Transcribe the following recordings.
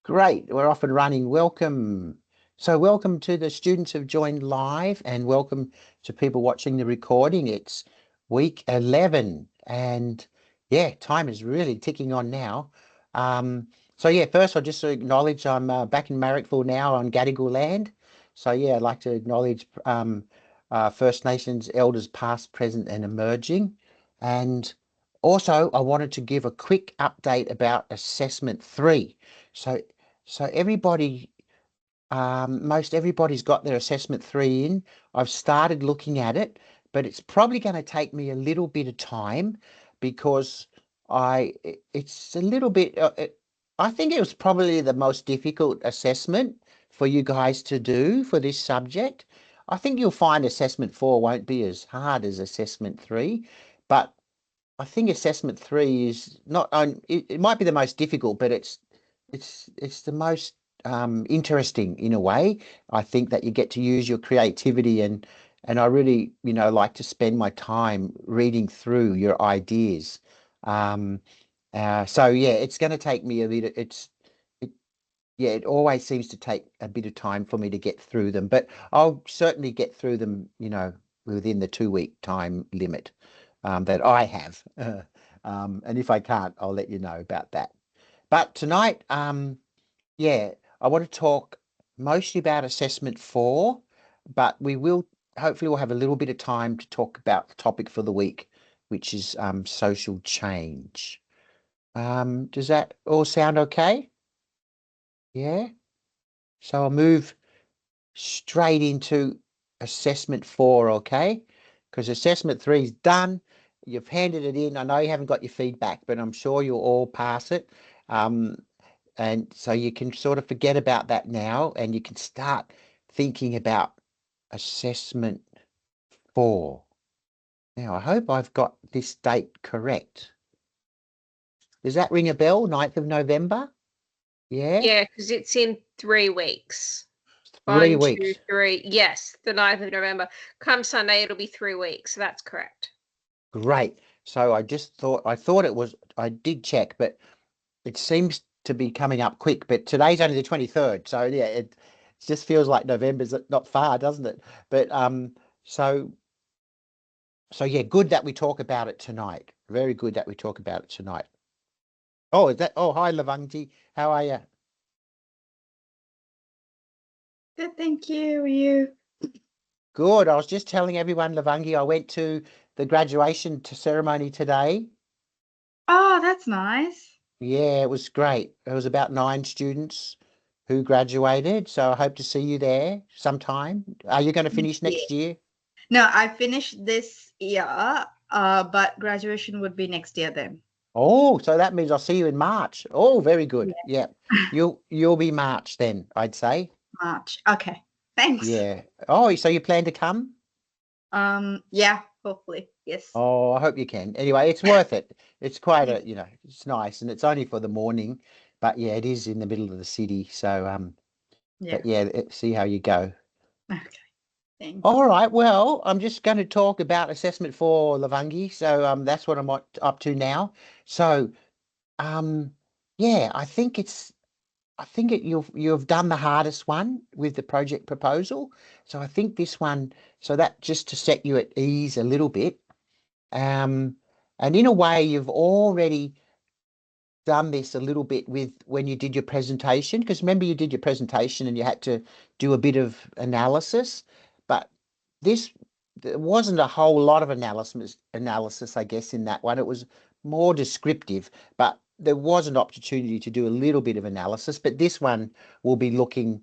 Great, we're off and running. Welcome. So welcome to the students who've joined live and welcome to people watching the recording. It's week 11 and yeah, time is really ticking on now. So yeah, first I'll just acknowledge I'm back in Marrickville now on Gadigal land. So yeah, I'd like to acknowledge First Nations elders past, present and emerging. And also I wanted to give a quick update about assessment 3. So everybody, most everybody's got their assessment 3 in. I've started looking at it, but it's probably going to take me a little bit of time because it's a little bit, I think it was probably the most difficult assessment for you guys to do for this subject. I think you'll find assessment 4 won't be as hard as assessment 3, but I think assessment 3 is not on, it might be the most difficult, but it's the most interesting in a way. I think that you get to use your creativity and I really, like to spend my time reading through your ideas. Um, so yeah, it's going to take me a little, it, yeah, it always seems to take a bit of time for me to get through them, but I'll certainly get through them, within the 2 week time limit that I have. And if I can't, I'll let you know about that. But tonight, yeah, I want to talk mostly about assessment 4, but we will hopefully we'll have a little bit of time to talk about the topic for the week, which is social change. Does that all sound okay? Yeah. So I'll move straight into assessment 4, okay? Because assessment 3 is done. You've handed it in. I know you haven't got your feedback, but I'm sure you'll all pass it. Um, and so you can sort of forget about that now and you can start thinking about assessment 4. Now, I hope I've got this date correct. Does that ring a bell? 9th of November? Yeah? Yeah, because it's in 3 weeks. 3 One, two, weeks. three. Yes, the 9th of November. Come Sunday, it'll be 3 weeks. So that's correct. Great. So I thought it was, I did check, but it seems to be coming up quick, but today's only the 23rd. So yeah, it just feels like November's not far, doesn't it? But so so yeah, good that we talk about it tonight. Very good that we talk about it tonight. Oh, hi Lavangi. How are you? Good, thank you. Are you? Good. I was just telling everyone, Lavangi, I went to the graduation ceremony today. Oh, that's nice. Yeah, it was great. There was about 9 students who graduated, so I hope to see you there sometime. Are you going to finish Yeah. next year? No, I finished this year, but graduation would be next year then. Oh, so that means I'll see you in March. Oh, very good. Yeah. Yeah. You'll be March then, I'd say. March. Okay. Thanks. Yeah. Oh, so you plan to come? Yeah, hopefully. Yes. Oh, I hope you can. Anyway, it's worth it. It's quite it's nice and it's only for the morning, but yeah, it is in the middle of the city. So Yeah. but yeah, see how you go. Okay. Thanks. All right. Well, I'm just going to talk about assessment for Lavangi. So that's what I'm up to now. So um yeah, I think you've done the hardest one with the project proposal. So I think this one, so that just to set you at ease a little bit. Um, and in a way, you've already done this a little bit with when you did your presentation, because remember you did your presentation and you had to do a bit of analysis, but this there wasn't a whole lot of analysis, I guess, in that one. It was more descriptive, but there was an opportunity to do a little bit of analysis. But this one will be looking,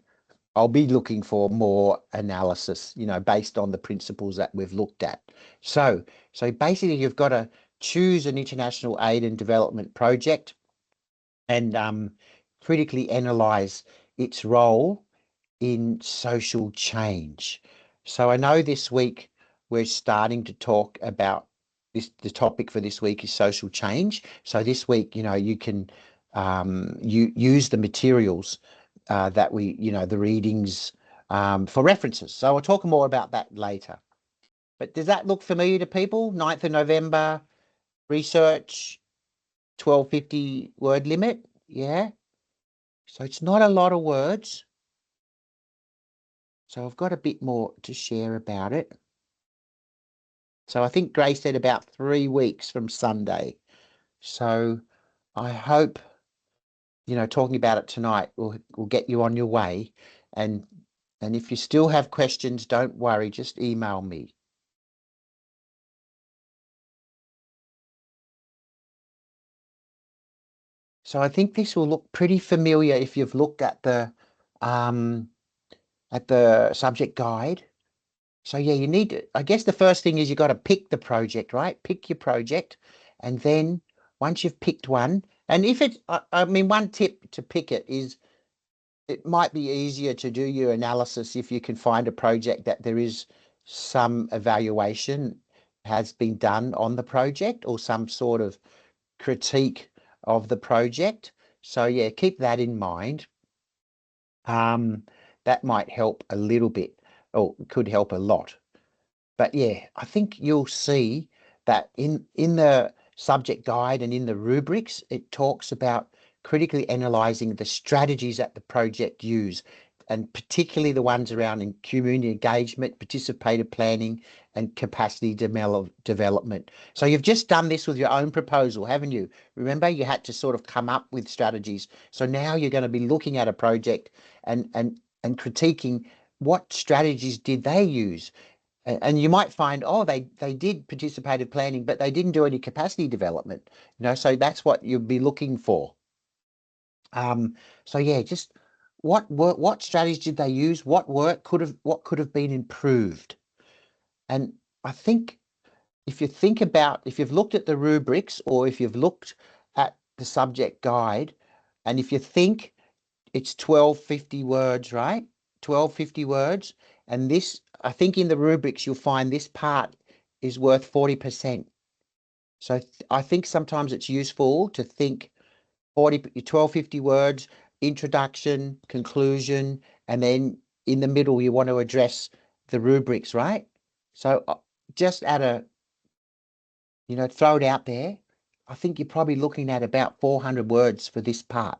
I'll be looking for more analysis, based on the principles that we've looked at. So basically, you've got to choose an international aid and development project and critically analyze its role in social change. So I know this week we're starting to talk about this. The topic for this week is social change. So this week, you can you use the materials that the readings for references. So I'll talk more about that later. But does that look familiar to people? 9th of November, research, 1250 word limit. Yeah. So it's not a lot of words. So I've got a bit more to share about it. So I think Grace said about 3 weeks from Sunday. So I hope, talking about it tonight will get you on your way. And if you still have questions, don't worry, just email me. So I think this will look pretty familiar if you've looked at the subject guide. So yeah, you need to, I guess the first thing is you got to pick the project, right? Pick your project. And then once you've picked one, and if it's, I mean, one tip to pick it is it might be easier to do your analysis if you can find a project that there is some evaluation has been done on the project or some sort of critique of the project. So yeah, keep that in mind. That might help a little bit, or could help a lot. But yeah, I think you'll see that in the subject guide and in the rubrics, it talks about critically analysing the strategies that the project use, and particularly the ones around in community engagement, participative planning, and capacity development. So you've just done this with your own proposal, haven't you? Remember, you had to sort of come up with strategies. So now you're going to be looking at a project and critiquing what strategies did they use. And you might find, oh, they did participative planning, but they didn't do any capacity development. So that's what you'll be looking for. So yeah, just what strategies did they use? What could have been improved? And I think if you've looked at the rubrics or if you've looked at the subject guide, and if you think it's 1250 words, right? 1250 words. And this, I think in the rubrics, you'll find this part is worth 40%. So I think sometimes it's useful to think 1250 words, introduction, conclusion, and then in the middle, you want to address the rubrics, right? So just throw it out there. I think you're probably looking at about 400 words for this part,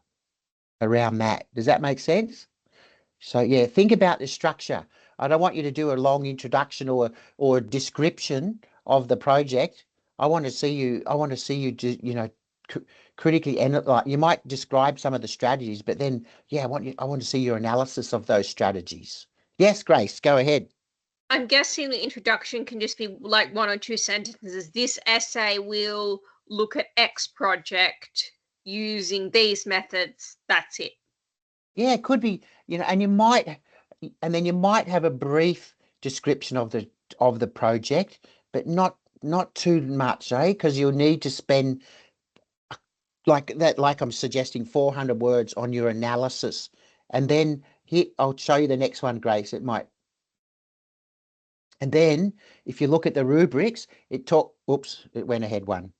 around that. Does that make sense? So yeah, think about the structure. I don't want you to do a long introduction or a description of the project. I want to see you do, critically, and like you might describe some of the strategies, but then yeah, I want to see your analysis of those strategies. Yes, Grace, go ahead. I'm guessing the introduction can just be like 1 or 2 sentences. This essay will look at X project using these methods. That's it. Yeah, it could be, and then you might have a brief description of the project, but not too much, eh? Because you'll need to spend like that, like I'm suggesting, 400 words on your analysis. And then here, I'll show you the next one, Grace. And then if you look at the rubrics, it went ahead one.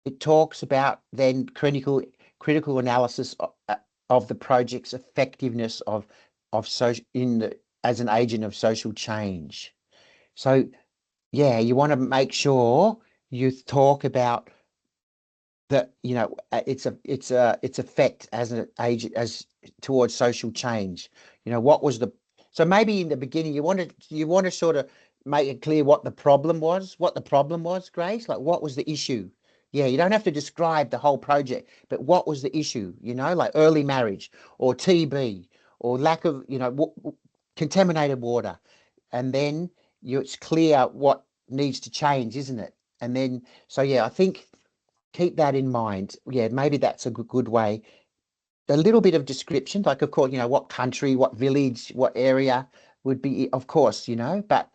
It talks about then critical analysis of the project's effectiveness as an agent of social change. So yeah, you want to make sure you talk about that, its effect as an agent as towards social change. So maybe in the beginning you want to sort of make it clear what the problem was, Grace, like what was the issue. Yeah, you don't have to describe the whole project, but what was the issue, like early marriage or TB or lack of, contaminated water. And then it's clear what needs to change, isn't it? And then, so yeah, I think keep that in mind. Yeah, maybe that's a good way. A little bit of description, like of course, what country, what village, what area would be, of course, but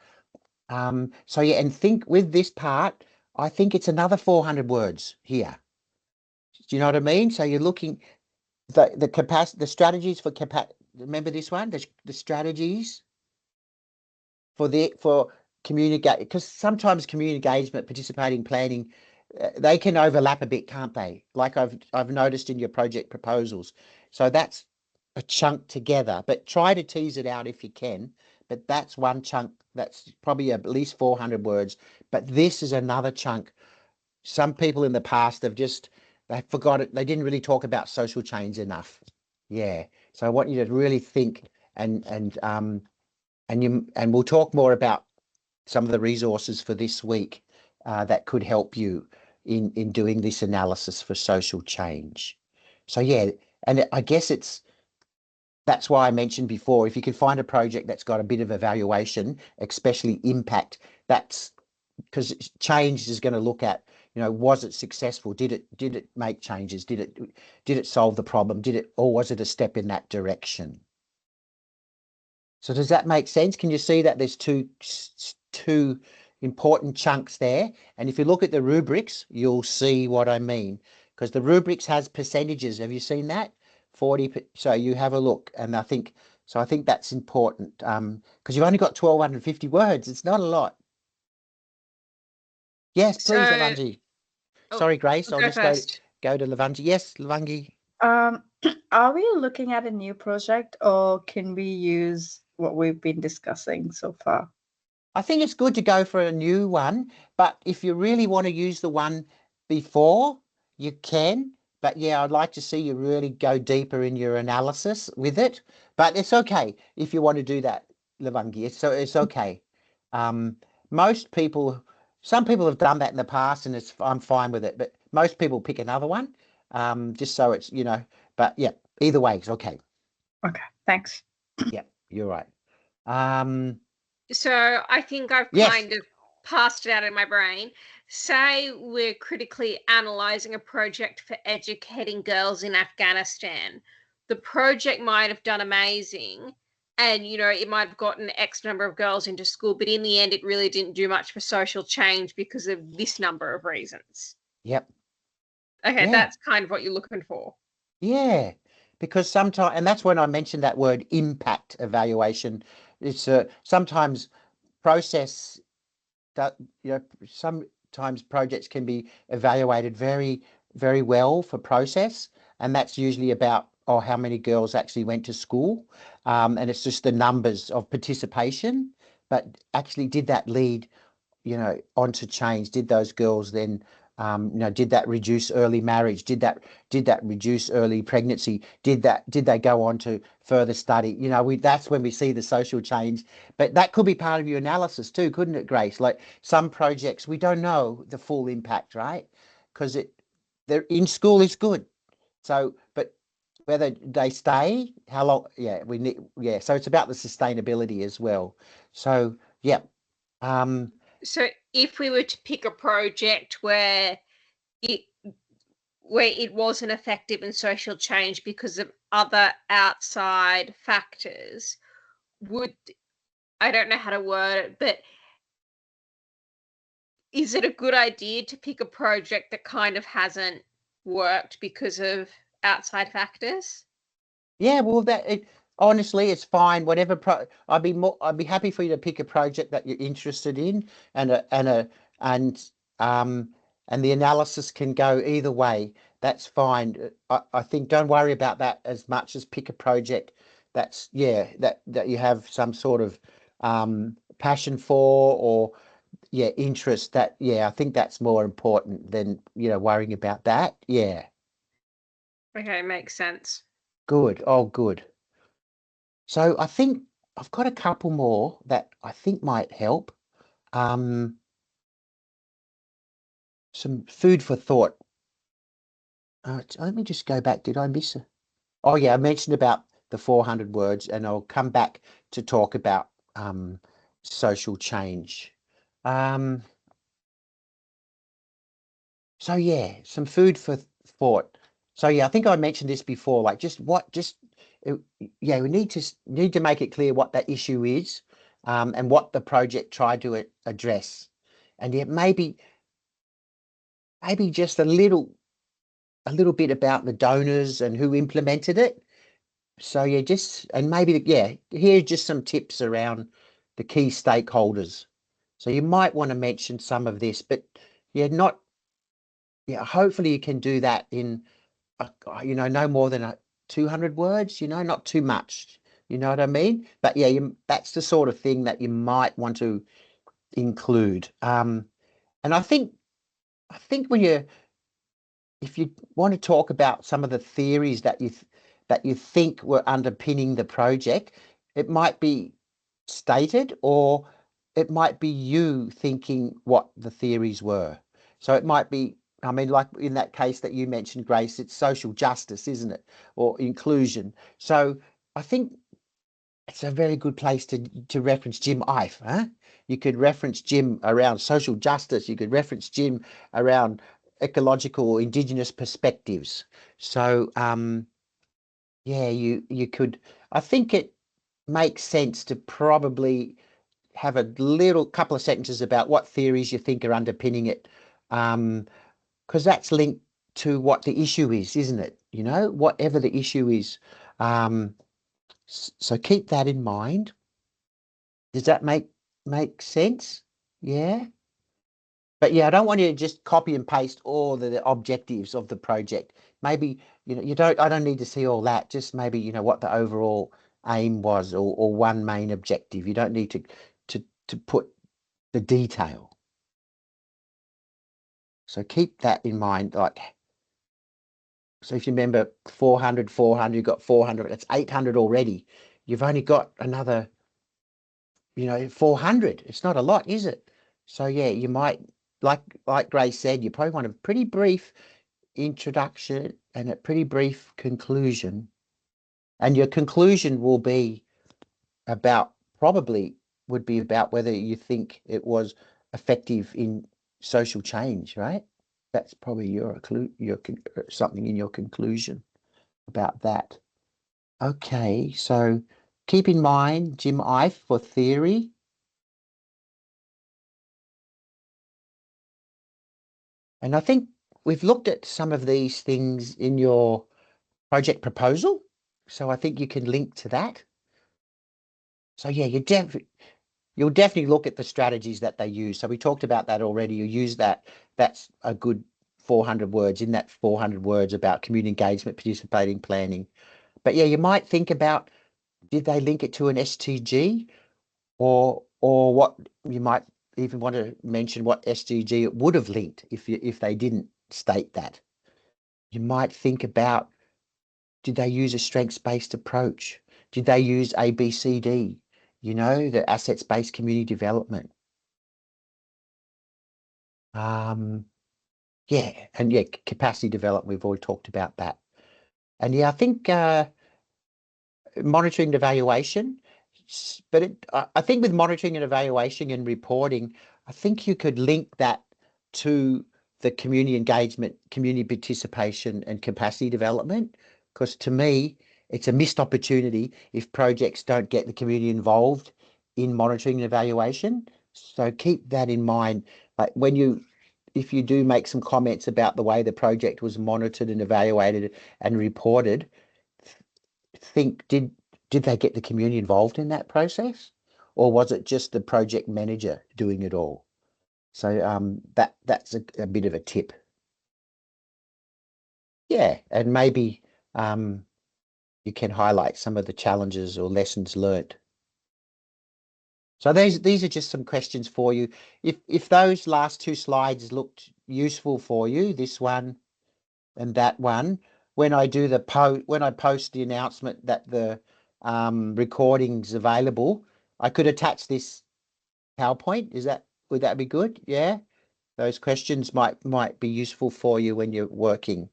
so yeah, and think with this part, I think it's another 400 words here. Do you know what I mean? So you're looking the capacity, the strategies for capacity. Remember this one, the strategies for communicate, because sometimes community engagement, participating planning, they can overlap a bit, can't they? Like I've noticed in your project proposals. So that's a chunk together, but try to tease it out if you can. But that's one chunk. That's probably at least 400 words. But this is another chunk. Some people in the past they forgot it. They didn't really talk about social change enough. Yeah. So I want you to really think and we'll talk more about some of the resources for this week that could help you in doing this analysis for social change. So yeah, and I guess that's why I mentioned before, if you can find a project that's got a bit of evaluation, especially impact, that's because change is going to look at, was it successful? Did it make changes? Did it solve the problem? Or was it a step in that direction? So does that make sense? Can you see that there's two important chunks there? And if you look at the rubrics, you'll see what I mean, because the rubrics has percentages. Have you seen that? 40. So you have a look, and I think that's important because you've only got 1,250 words. It's not a lot. Yes, please, So, Lavangi. oh, Sorry, Grace. I'll go just first. go to Lavangi. Yes, Lavangi. Are we looking at a new project, or can we use what we've been discussing so far? I think it's good to go for a new one, but if you really want to use the one before, you can. But yeah, I'd like to see you really go deeper in your analysis with it. But it's okay if you want to do that, Lavangi. It's okay. Most people, some people have done that in the past, and I'm fine with it. But most people pick another one, just so it's But yeah, either way, it's okay. Okay, thanks. Yeah, you're right. So I think I've Yes. kind of passed it out in my brain. Say we're critically analysing a project for educating girls in Afghanistan. The project might have done amazing and, it might have gotten X number of girls into school, but in the end, it really didn't do much for social change because of this number of reasons. Yep. Okay, Yeah. that's kind of what you're looking for. Yeah, because sometimes, and that's when I mentioned that word impact evaluation. It's sometimes process that, sometimes projects can be evaluated very, very well for process. And that's usually about, how many girls actually went to school. And it's just the numbers of participation. But actually, did that lead, onto change? Did those girls then, did that reduce early marriage? Did that reduce early pregnancy? Did they go on to further study? That's when we see the social change. But that could be part of your analysis too, couldn't it, Grace? Like some projects, we don't know the full impact, right? Because they're in school is good. So, but whether they stay, how long? Yeah, we need. Yeah, so it's about the sustainability as well. So, yeah. So if we were to pick a project where it wasn't effective in social change because of other outside factors, I don't know how to word it, but is it a good idea to pick a project that kind of hasn't worked because of outside factors? Yeah, well, honestly, it's fine. Whatever I'd be happy for you to pick a project that you're interested in, and and the analysis can go either way. That's fine. I think don't worry about that as much as pick a project that you have some sort of passion for, or interest. I think that's more important than worrying about that. Yeah. Okay, makes sense. Good. Oh, good. So I think I've got a couple more that I think might help. Some food for thought. Let me just go back. Did I miss it? Oh yeah, I mentioned about the 400 words, and I'll come back to talk about social change. So yeah, some food for thought. So yeah, I think I mentioned this before. Like we need to make it clear what that issue is, and what the project tried to address, and yet maybe just a little bit about the donors and who implemented it. So yeah, here's just some tips around the key stakeholders. So you might want to mention some of this, but hopefully you can do that in no more than 200 words, not too much, you know what I mean? But yeah, that's the sort of thing that you might want to include. And I think if you want to talk about some of the theories that that you think were underpinning the project. It might be stated, or it might be you thinking what the theories were. So it might be, I mean, like in that case that you mentioned, Grace, it's social justice, isn't it? Or inclusion. So I think it's a very good place to reference Jim Ive. Huh? You could reference Jim around social justice. You could reference Jim around ecological or indigenous perspectives. So yeah, you could. I think it makes sense to probably have a little couple of sentences about what theories you think are underpinning it, because that's linked to what the issue is, isn't it? You know, whatever the issue is. So keep that in mind. Does that make sense? Yeah. But yeah, I don't want you to just copy and paste all the objectives of the project. Maybe, I don't need to see all that. Just maybe, what the overall aim was, or one main objective. You don't need to put the detail. So keep that in mind. Like, so if you remember 400, you've got 400, that's 800 already. You've only got another, 400. It's not a lot, is it? So yeah, you might, like Grace said, you probably want a pretty brief introduction and a pretty brief conclusion. And your conclusion will be would be about whether you think it was effective in social change, right? That's probably your something in your conclusion about that. Okay, so keep in mind Jim Ive for theory. And I think we've looked at some of these things in your project proposal. So I think you can link to that. So yeah, you'll definitely look at the strategies that they use. So we talked about that already. You use that. That's a good 400 words, in that 400 words about community engagement, participating, planning. But yeah, you might think about, did they link it to an SDG, or what? You might even want to mention what SDG it would have linked if they didn't state that. You might think about, did they use a strengths-based approach? Did they use ABCD? The assets-based community development. Yeah, and yeah, capacity development, we've already talked about that. And yeah, I think monitoring and evaluation, but I think with monitoring and evaluation and reporting, I think you could link that to the community engagement, community participation and capacity development, because to me, it's a missed opportunity if projects don't get the community involved in monitoring and evaluation. So keep that in mind. Like if you do make some comments about the way the project was monitored and evaluated and reported, think, did they get the community involved in that process, or was it just the project manager doing it all? So that's a bit of a tip. Yeah, and maybe you can highlight some of the challenges or lessons learned. So these are just some questions for you. If those last two slides looked useful for you, this one and that one, when I post the announcement that the recording's available, I could attach this PowerPoint. Would that be good? Yeah. Those questions might be useful for you when you're working.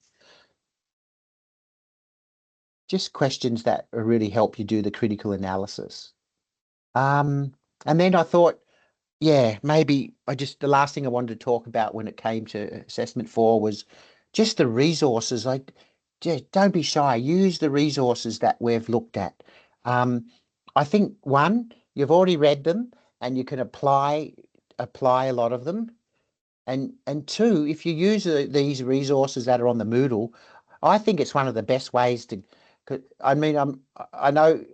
Just questions that really help you do the critical analysis. And then I thought, yeah, maybe the last thing I wanted to talk about when it came to assessment 4 was just the resources. Don't be shy. Use the resources that we've looked at. I think one, you've already read them and you can apply a lot of them. And two, if you use these resources that are on the Moodle, I think it's one of the best ways to. I mean, I know.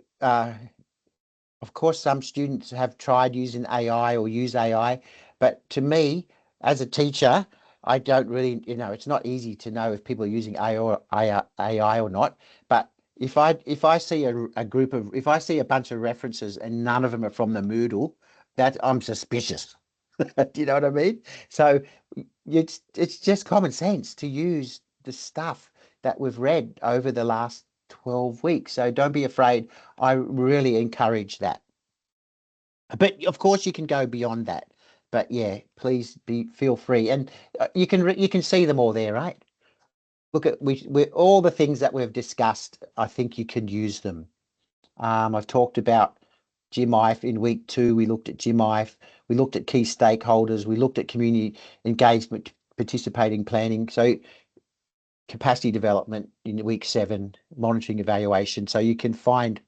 Of course, some students have tried using AI or use AI, but to me, as a teacher, I don't really, it's not easy to know if people are using AI or not. But if I see if I see a bunch of references and none of them are from the Moodle, that I'm suspicious. Do you know what I mean? So it's just common sense to use the stuff that we've read over the last 12 weeks. So don't be afraid. I really encourage that. But of course you can go beyond that. But yeah, please feel free. And you can see them all there, right? Look at we all the things that we've discussed. I think you can use them. I've talked about GMIFE in week 2. We looked at GMIFE. We looked at key stakeholders. We looked at community engagement, participating planning. So capacity development in week 7, monitoring evaluation. So you can find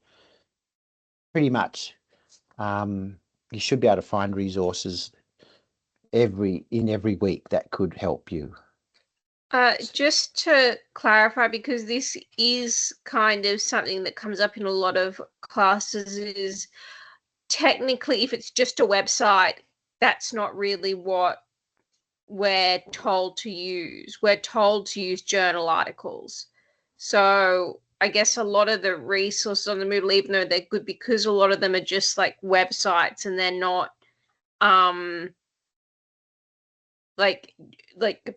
pretty much, you should be able to find resources every week that could help you. Just to clarify, because this is kind of something that comes up in a lot of classes, is technically if it's just a website, that's not really what we're told to use. We're told to use journal articles. So I guess a lot of the resources on the Moodle, even though they're good, because a lot of them are just like websites and they're not like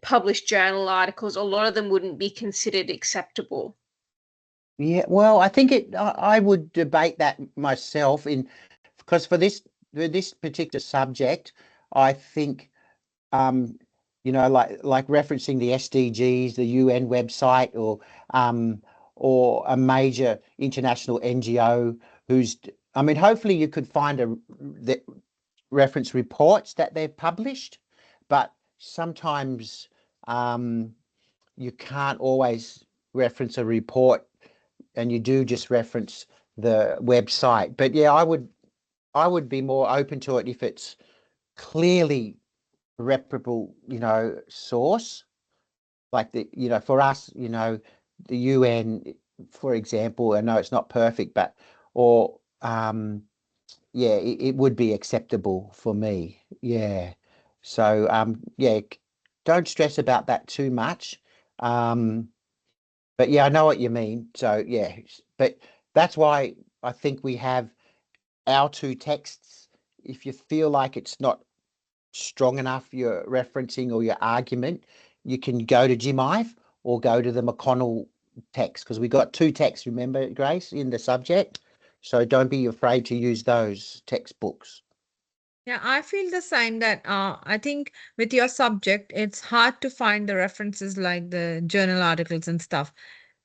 published journal articles, a lot of them wouldn't be considered acceptable. Yeah, well, I think I would debate that myself because for this particular subject, I think like referencing the SDGs, the UN website, or a major international NGO hopefully you could find the reference reports that they've published, but sometimes you can't always reference a report, and you do just reference the website. But yeah, I would be more open to it if it's clearly reputable, source, like for us, the UN, for example. I know it's not perfect, but yeah, it would be acceptable for me. Yeah. So yeah, don't stress about that too much. But yeah, I know what you mean. So yeah, but that's why I think we have our 2 texts. If you feel like it's not strong enough, your referencing or your argument, you can go to GMIFE or go to the McConnell text, because we got 2 texts, remember, Grace, in the subject. So don't be afraid to use those textbooks. Yeah, I feel the same that I think with your subject, it's hard to find the references like the journal articles and stuff.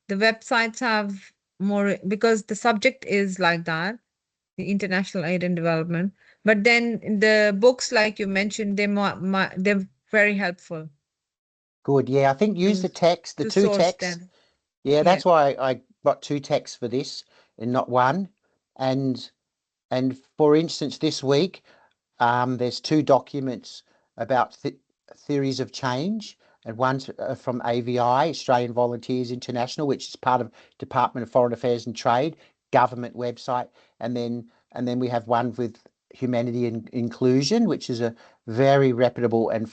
The websites have more because the subject is like that, the international aid and development. But then the books, like you mentioned, they're very helpful Good. Yeah, I think use the text, the to 2 source texts. them. Yeah, Yeah. that's why I got 2 texts for this and not one. And for instance, this week, there's 2 documents about theories of change, and one's from AVI, Australian Volunteers International, which is part of Department of Foreign Affairs and Trade, government website, and then we have one with Humanity and Inclusion, which is a very reputable and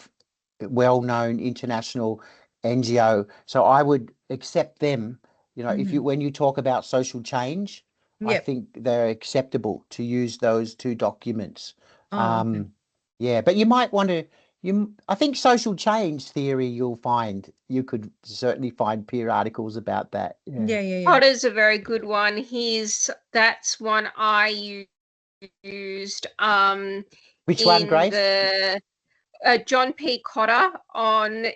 well-known international NGO. So I would accept them. When you talk about social change, I Yep. think they're acceptable to use those 2 documents. Oh, okay. Yeah, but you might want to. I think social change theory, you could certainly find peer articles about that. Yeah, yeah. Potter's a very good one. That's one I used. Which one, in Grace? the John P. Cotter on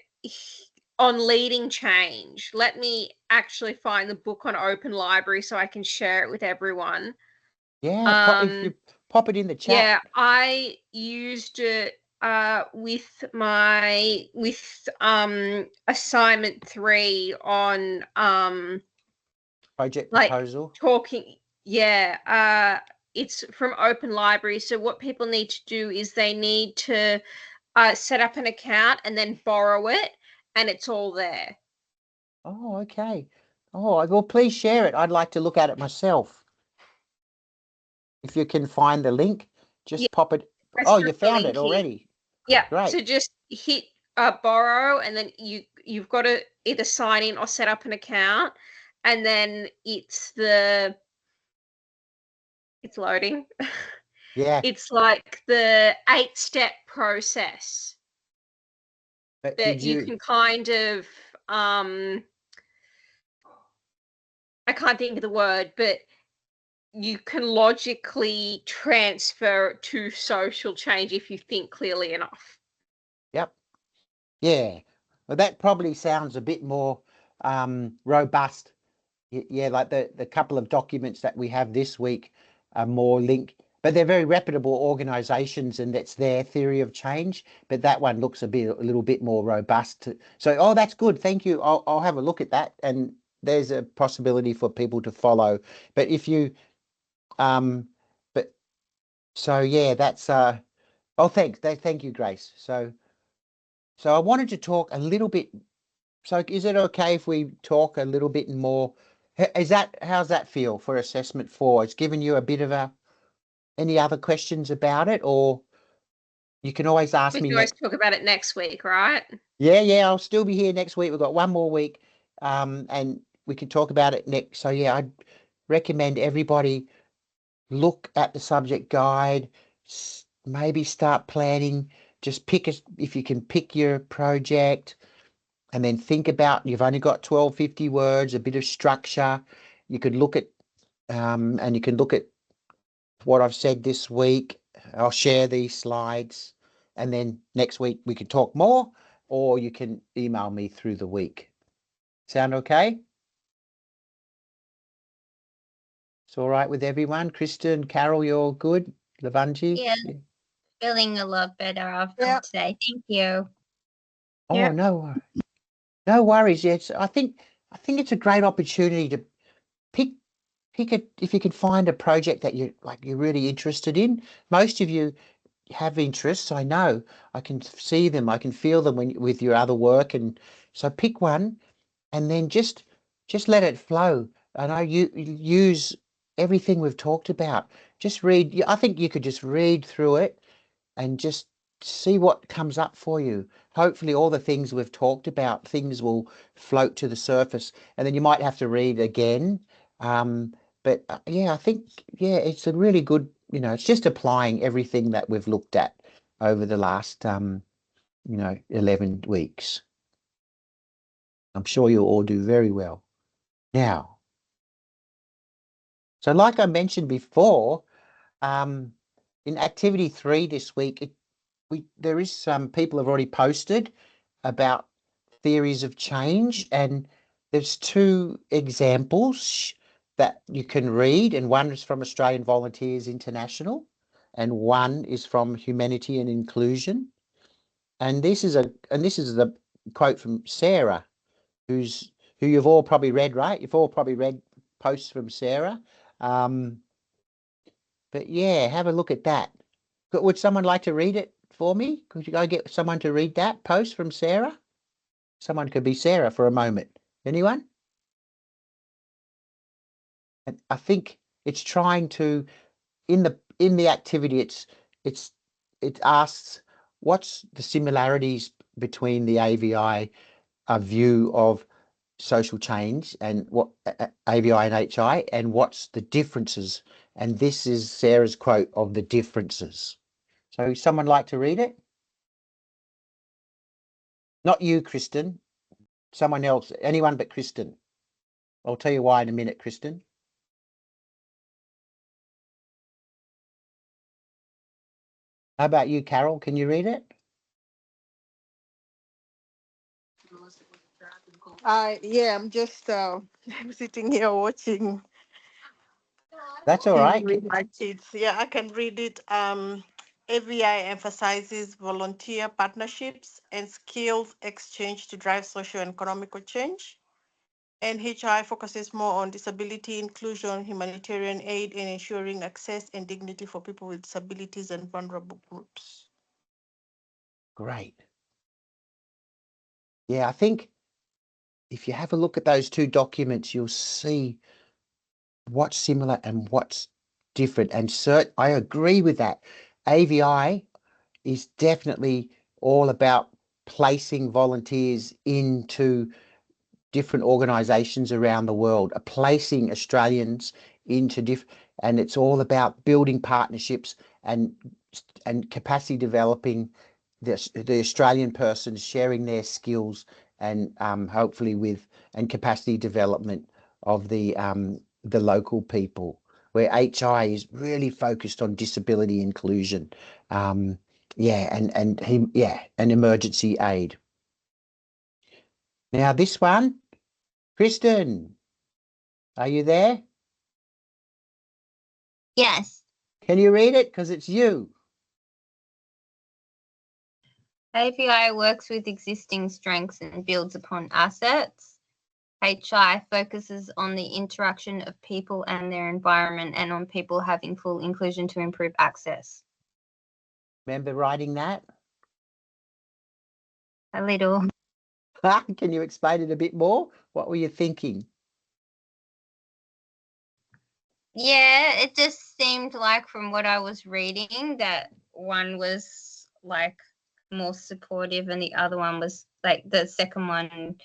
leading change. Let me actually find the book on Open Library so I can share it with everyone. Yeah, if you pop it in the chat. Yeah, I used it with assignment 3 on Project like proposal. talking. Yeah, it's from Open Library. So what people need to do is they need to set up an account and then borrow it, and it's all there. Oh, okay. Oh, well, please share it. I'd like to look at it myself. If you can find the link, just pop it. Oh, you found it already. Yeah. Great. So just hit borrow, and then you've got to either sign in or set up an account, and then it's loading. Yeah. It's like the 8-step process that you can kind of I can't think of the word, but you can logically transfer it to social change if you think clearly enough. Yep. Yeah. Well, that probably sounds a bit more robust. Yeah, like the couple of documents that we have this week are more linked, but they're very reputable organizations, and that's their theory of change. But that one looks a little bit more robust. So, oh, that's good. Thank you. I'll have a look at that, and there's a possibility for people to follow. But if you, but so yeah, that's oh, thanks. Thank you, Grace. So I wanted to talk a little bit. So is it okay if we talk a little bit more? How's that feel for assessment 4? It's given you a bit of any other questions about it, or you can always ask We me can always next. talk about it next week, right? Yeah, I'll still be here next week. We've got one more week, and we can talk about it next. So yeah, I'd recommend everybody look at the subject guide, maybe start planning. Just if you can pick your project, and then think about, you've only got 1250 words, a bit of structure. You could look at and you can look at what I've said this week. I'll share these slides, and then next week we can talk more, or you can email me through the week. Sound okay? It's all right with everyone? Kristen, Carol, you're all good? Lavanji? Yeah, feeling a lot better after today. Thank you. Oh, Yeah. no worries. Yes, I think it's a great opportunity to pick it if you can find a project that you're really interested in. Most of you have interests. I know. I can see them. I can feel them with your other work, and so pick one, and then just let it flow. I know you use everything we've talked about. Just read. I think you could just read through it and just see what comes up for you. Hopefully all the things we've talked about, things will float to the surface, and then you might have to read again. But yeah, I think, yeah, it's a really good, it's just applying everything that we've looked at over the last, 11 weeks. I'm sure you'll all do very well. Now, so like I mentioned before, in activity 3 this week, there is some people have already posted about theories of change, and there's 2 examples that you can read, and one is from Australian Volunteers International and one is from Humanity and Inclusion. And this is the quote from Sarah, who you've all probably read, right? You've all probably read posts from Sarah. But yeah, have a look at that. Would someone like to read it for me? Could you go get someone to read that post from Sarah? Someone could be Sarah for a moment. Anyone? And I think it's trying to, in the activity, it asks what's the similarities between the AVI view of social change and what AVI and HI, and what's the differences. And this is Sarah's quote of the differences. So someone like to read it? Not you, Kristen. Someone else. Anyone but Kristen. I'll tell you why in a minute, Kristen. How about you, Carol? Can you read it? Yeah, I'm just I'm sitting here watching That's all TV right. with my kids. Yeah, I can read it. AVI emphasizes volunteer partnerships and skills exchange to drive social and economical change. And HI focuses more on disability inclusion, humanitarian aid, and ensuring access and dignity for people with disabilities and vulnerable groups. Great. Yeah, I think if you have a look at those 2 documents, you'll see what's similar and what's different. And I agree with that. AVI is definitely all about placing volunteers into different organizations around the world, placing Australians into and it's all about building partnerships and capacity developing the Australian persons, sharing their skills, and hopefully and capacity development the local people, where HI is really focused on disability inclusion. Yeah, and emergency aid. Now this one, Kristen, are you there? Yes. Can you read it? Because it's you. AVI works with existing strengths and builds upon assets. HI focuses on the interaction of people and their environment and on people having full inclusion to improve access. Remember writing that? A little. Can you explain it a bit more? What were you thinking? Yeah, it just seemed like from what I was reading that one was like more supportive and the other one was like the second one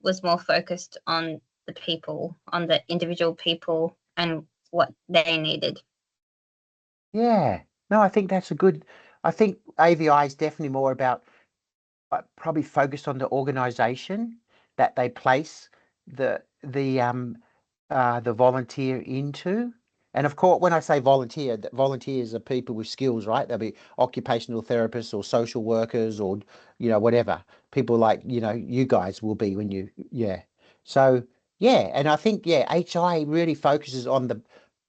was more focused on the people, on the individual people and what they needed. Yeah, no, I think that's a good. I think AVI is definitely more about probably focused on the organisation that they place the volunteer into. And of course, when I say volunteer, that volunteers are people with skills, right? They'll be occupational therapists or social workers or, whatever. People like, you guys will be when you, yeah. So, yeah. And I think, yeah, HI really focuses on the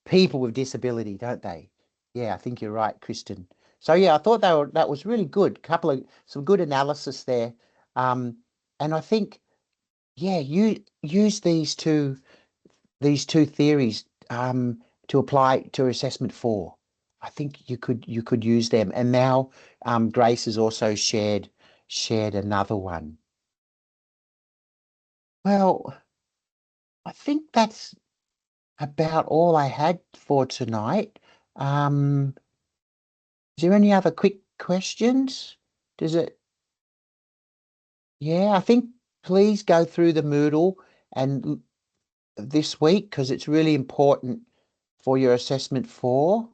people with disability, don't they? Yeah, I think you're right, Kristen. So, yeah, I thought that was really good. Some good analysis there. And I think, yeah, you use these two theories to apply to assessment 4. I think you could use them. And now Grace has also shared another one. Well, I think that's about all I had for tonight. Is there any other quick questions? Yeah, I think please go through the Moodle and this week because it's really important for your assessment 4.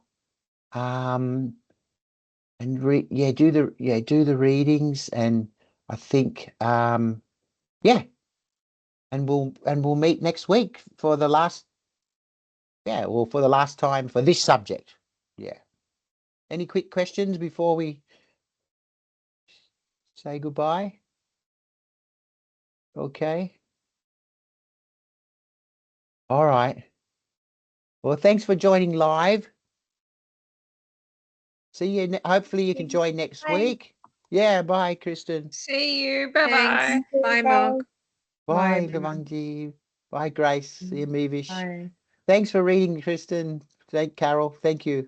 And do the readings, and I think yeah, and we'll meet next week for the last time for this subject. Yeah. Any quick questions before we say goodbye? Okay. All right. Well, thanks for joining live. See you. Hopefully you can join next Bye. week. Yeah. Bye, Kristen. See you. Bye bye. Thanks. Bye, Mark. Bye, everyone. Gavanji. Bye, Grace. See you, Meevish. Bye. Thanks for reading, Kristen. Thank Carol. Thank you.